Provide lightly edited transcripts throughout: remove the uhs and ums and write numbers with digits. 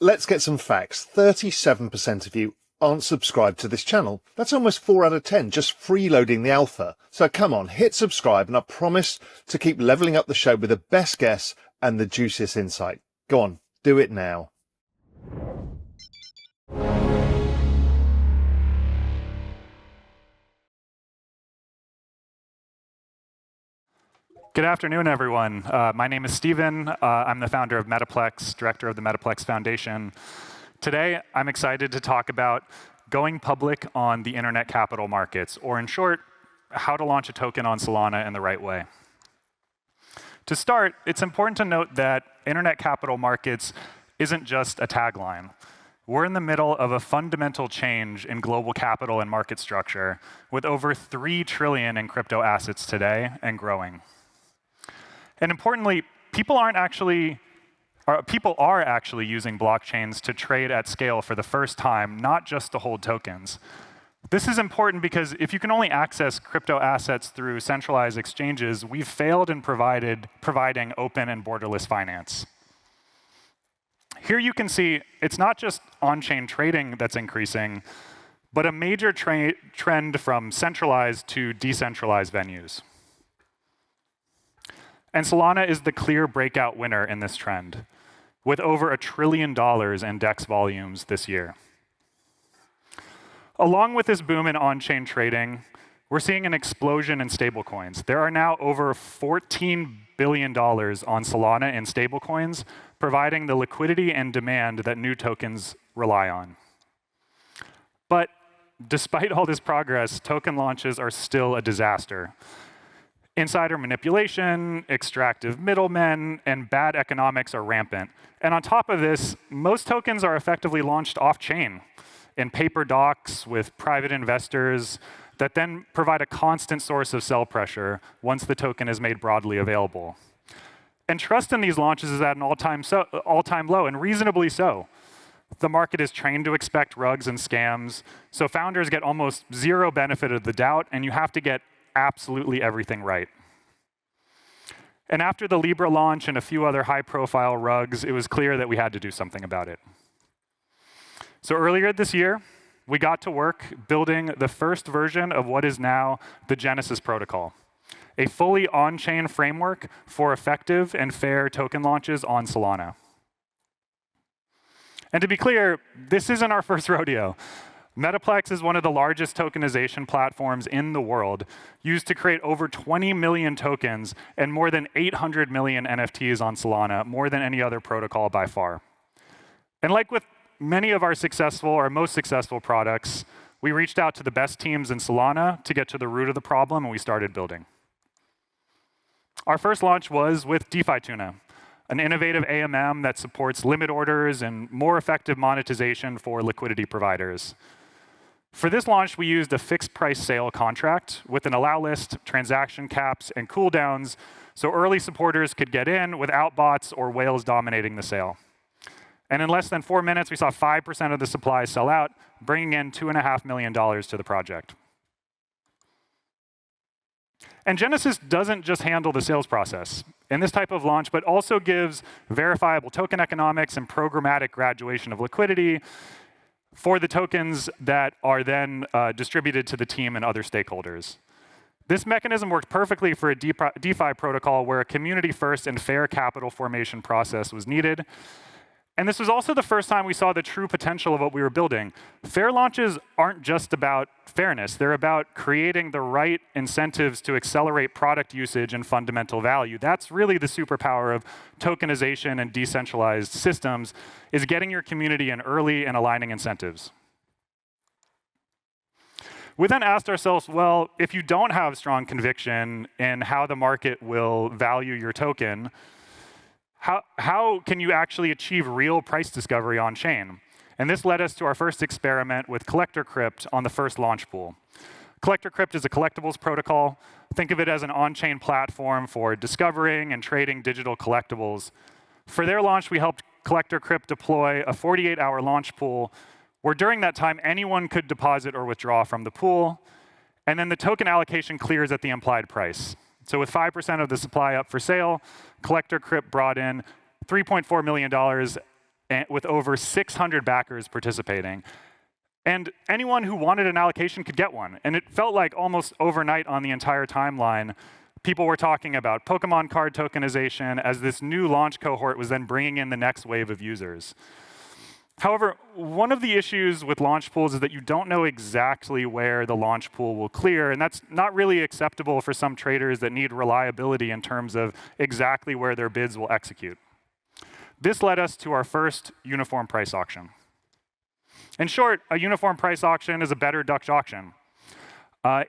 Let's get some facts. 37% of you aren't subscribed to this channel. That's almost 4 out of 10 just freeloading the alpha. So come on, hit subscribe and I promise to keep leveling up the show with the best guests and the juiciest insight. Go on, do it now. Good afternoon, everyone. My name is Stephen. I'm the founder of Metaplex, director of the Metaplex Foundation. Today, I'm excited to talk about going public on the internet capital markets, or in short, how to launch a token on Solana in the right way. To start, it's important to note that internet capital markets isn't just a tagline. We're in the middle of a fundamental change in global capital and market structure, with over $3 trillion in crypto assets today and growing. And importantly, people are actually using blockchains to trade at scale for the first time, not just to hold tokens. This is important because if you can only access crypto assets through centralized exchanges, we've failed in providing open and borderless finance. Here you can see it's not just on-chain trading that's increasing, but a major trend from centralized to decentralized venues. And Solana is the clear breakout winner in this trend, with over $1 trillion in DEX volumes this year. Along with this boom in on-chain trading, we're seeing an explosion in stablecoins. There are now over $14 billion on Solana in stablecoins, providing the liquidity and demand that new tokens rely on. But despite all this progress, token launches are still a disaster. Insider manipulation, extractive middlemen, and bad economics are rampant. And on top of this, most tokens are effectively launched off-chain in paper docs with private investors that then provide a constant source of sell pressure once the token is made broadly available. And trust in these launches is at an all-time low, and reasonably so. The market is trained to expect rugs and scams, so founders get almost zero benefit of the doubt, and you have to get absolutely everything right. And after the Libra launch and a few other high-profile rugs, it was clear that we had to do something about it. So earlier this year, we got to work building the first version of what is now the Genesis protocol, a fully on-chain framework for effective and fair token launches on Solana. And to be clear, this isn't our first rodeo. Metaplex is one of the largest tokenization platforms in the world, used to create over 20 million tokens and more than 800 million NFTs on Solana, more than any other protocol by far. And like with many of our most successful products, we reached out to the best teams in Solana to get to the root of the problem, and we started building. Our first launch was with DeFi Tuna, an innovative AMM that supports limit orders and more effective monetization for liquidity providers. For this launch, we used a fixed price sale contract with an allow list, transaction caps, and cooldowns, so early supporters could get in without bots or whales dominating the sale. And in less than 4 minutes, we saw 5% of the supply sell out, bringing in $2.5 million to the project. And Genesis doesn't just handle the sales process in this type of launch, but also gives verifiable token economics and programmatic graduation of liquidity for the tokens that are then distributed to the team and other stakeholders. This mechanism works perfectly for a DeFi protocol where a community-first and fair capital formation process was needed. And this was also the first time we saw the true potential of what we were building. Fair launches aren't just about fairness. They're about creating the right incentives to accelerate product usage and fundamental value. That's really the superpower of tokenization and decentralized systems, is getting your community in early and aligning incentives. We then asked ourselves, well, if you don't have strong conviction in how the market will value your token, how can you actually achieve real price discovery on chain? And this led us to our first experiment with Collector Crypt on the first launch pool. Collector Crypt is a collectibles protocol. Think of it as an on-chain platform for discovering and trading digital collectibles. For their launch, we helped Collector Crypt deploy a 48-hour launch pool where during that time, anyone could deposit or withdraw from the pool, and then the token allocation clears at the implied price. So with 5% of the supply up for sale, Collector Crypt brought in $3.4 million with over 600 backers participating. And anyone who wanted an allocation could get one. And it felt like almost overnight on the entire timeline, people were talking about Pokemon card tokenization as this new launch cohort was then bringing in the next wave of users. However, one of the issues with launch pools is that you don't know exactly where the launch pool will clear, and that's not really acceptable for some traders that need reliability in terms of exactly where their bids will execute. This led us to our first uniform price auction. In short, a uniform price auction is a better Dutch auction.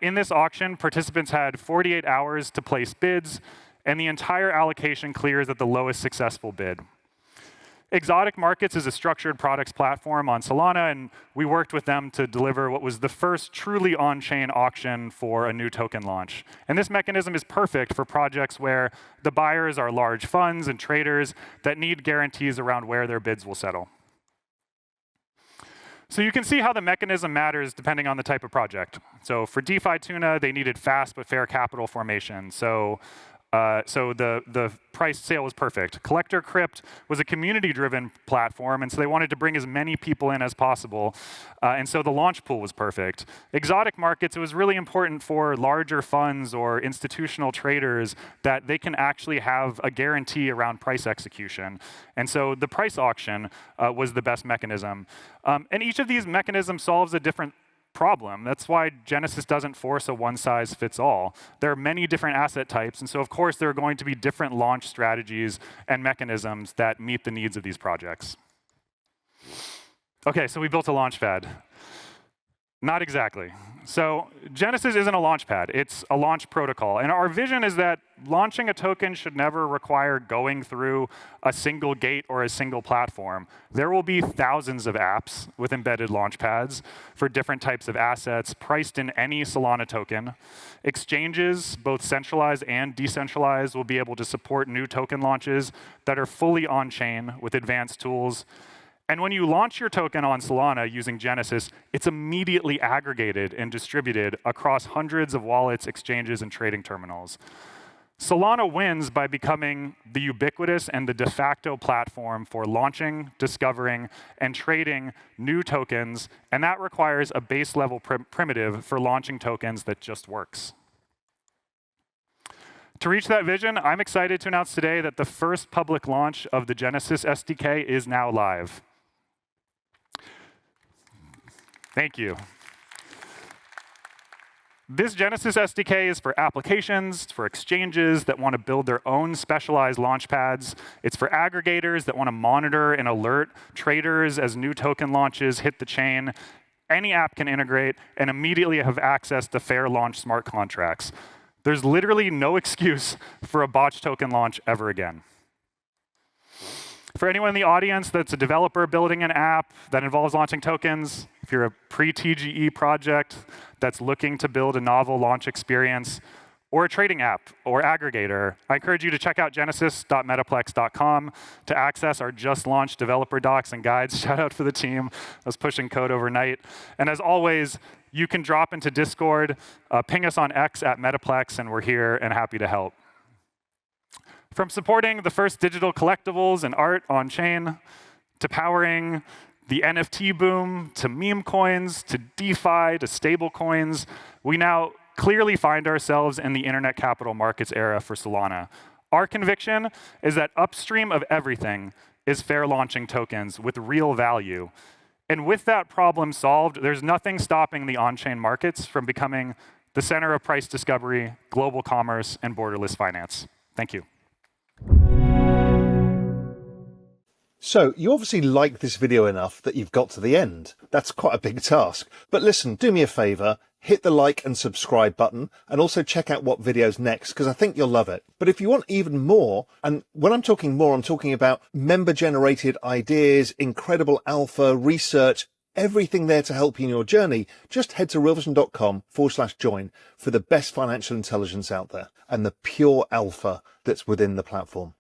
In this auction, participants had 48 hours to place bids, and the entire allocation clears at the lowest successful bid. Exotic Markets is a structured products platform on Solana, and we worked with them to deliver what was the first truly on-chain auction for a new token launch. And this mechanism is perfect for projects where the buyers are large funds and traders that need guarantees around where their bids will settle. So you can see how the mechanism matters depending on the type of project. So for DeFi Tuna, they needed fast but fair capital formation. So the price sale was perfect. Collector Crypt was a community-driven platform, and so they wanted to bring as many people in as possible. And so the launch pool was perfect. Exotic Markets, it was really important for larger funds or institutional traders that they can actually have a guarantee around price execution. And so the price auction was the best mechanism. And each of these mechanisms solves a different problem. That's why Genesis doesn't force a one-size-fits-all. There are many different asset types, and so of course there are going to be different launch strategies and mechanisms that meet the needs of these projects. Okay, so we built a launchpad. Not exactly. So Genesis isn't a launchpad, it's a launch protocol. And our vision is that launching a token should never require going through a single gate or a single platform. There will be thousands of apps with embedded launchpads for different types of assets priced in any Solana token. Exchanges, both centralized and decentralized, will be able to support new token launches that are fully on-chain with advanced tools. And when you launch your token on Solana using Genesis, it's immediately aggregated and distributed across hundreds of wallets, exchanges, and trading terminals. Solana wins by becoming the ubiquitous and the de facto platform for launching, discovering, and trading new tokens, and that requires a base level primitive for launching tokens that just works. To reach that vision, I'm excited to announce today that the first public launch of the Genesis SDK is now live. Thank you. This Genesis SDK is for applications, for exchanges that want to build their own specialized launchpads. It's for aggregators that want to monitor and alert traders as new token launches hit the chain. Any app can integrate and immediately have access to fair launch smart contracts. There's literally no excuse for a botched token launch ever again. For anyone in the audience that's a developer building an app that involves launching tokens, if you're a pre-TGE project that's looking to build a novel launch experience, or a trading app or aggregator, I encourage you to check out genesis.metaplex.com to access our just launched developer docs and guides. Shout out for the team that was pushing code overnight. And as always, you can drop into Discord, ping us on X at Metaplex, and we're here and happy to help. From supporting the first digital collectibles and art on-chain, to powering the NFT boom, to meme coins, to DeFi, to stable coins, we now clearly find ourselves in the internet capital markets era for Solana. Our conviction is that upstream of everything is fair launching tokens with real value. And with that problem solved, there's nothing stopping the on-chain markets from becoming the center of price discovery, global commerce, and borderless finance. Thank you. So, you obviously like this video enough that you've got to the end. That's quite a big task. But listen, do me a favor, hit the like and subscribe button, and also check out what video's next, because I think you'll love it. But if you want even more, and when I'm talking more, I'm talking about member-generated ideas, incredible alpha, research, everything there to help you in your journey, just head to realvision.com/join for the best financial intelligence out there and the pure alpha that's within the platform.